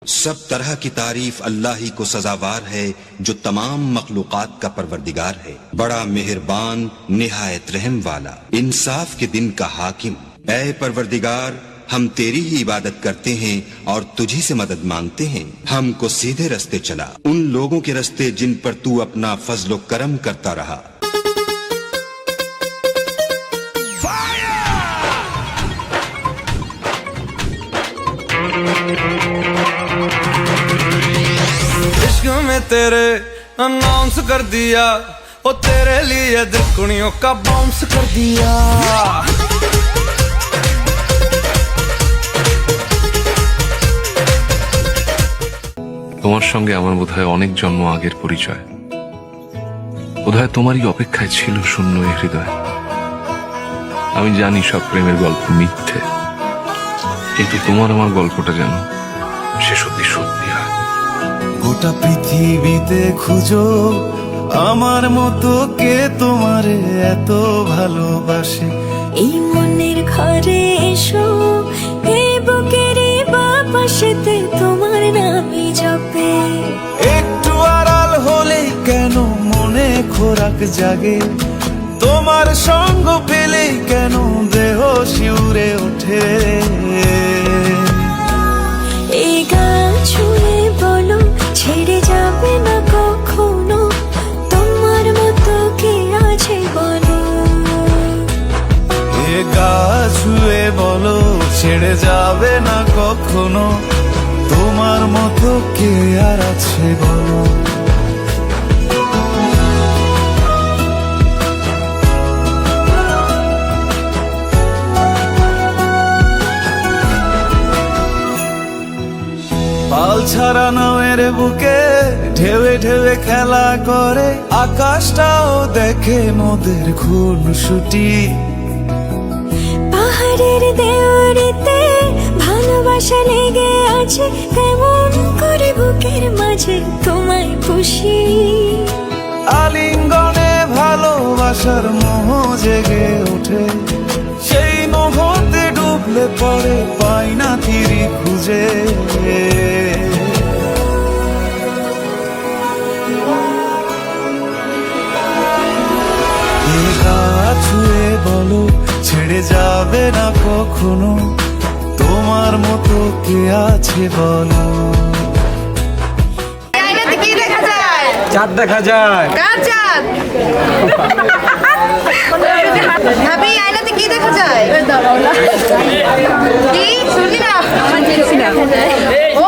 सब तरह की तारीफ अल्लाह ही को सजावार है जो तमाम मखलूकात का परवरदिगार है, बड़ा मेहरबान निहायत रहम वाला, इंसाफ के दिन का हाकिम। ऐ परवरदिगार, हम तेरी ही इबादत करते हैं और तुझी से मदद मांगते हैं। हमको सीधे रास्ते चला, उन लोगों के रास्ते जिन पर तू अपना फजलो करम करता रहा। इश्क में तेरे अनाउंस कर दिया, ओ तेरे लिए दिलकुनियों का बाउंस कर दिया। তোমার সঙ্গে আমার বোধহয় অনেক জন্ম আগের পরিচয়, বোধহয় তোমারই অপেক্ষায় ছিল শূন্য এ হৃদয়। আমি জানি সব প্রেমের গল্প মিথ্যে, কিন্তু তোমার আমার গল্পটা যেন সে সত্যি সত্যি হয়। গোটা পৃথিবীতে খুঁজো আমার মতো কে তোমারে এত ভালোবাসে। এই মনের ঘরে এসো, এই বুকের বাপাশেতে তোমার নামই জপে। একটু আড়াল হলে কেন মনে খোরাক জাগে, তোমার সঙ্গ পেলে কেন দেহ শিউরে ওঠে। এই গা ছুঁয়ে বলো ছেড়ে যাবে না কখনো, তোমার মতো কে আছে বলো। এ গা ছুঁয়ে বলো ছেড়ে যাবে না কখনো, তোমার মতো কে আর আছে বলো। পাল ছাড়া নামের বুকে ঢেউে ঢেউে খেলা করে, আকাশটাও দেখে মোদের খুনসুটি। পাহাড়ের দেওয়ারিতে ভালোবাসা লেগে আছে, কেমন করে বুকের মাঝে তোমায় খুশি। আলিঙ্গনে ভালোবাসার মোহ জেগে ওঠে, সেই মোহতে ডুবলে পরে পাই না তীরি খুঁজে। এ গা ছুঁয়ে বলো ছেড়ে যাবে না কখনো, তোমার মতো কে আছে বলো। আয়নাতে কি দেখা যায়? চাঁদ দেখা যায়। কার চাঁদ? ভাবি আয়নাতে কি দেখা যায়? কি শুনলি না? ও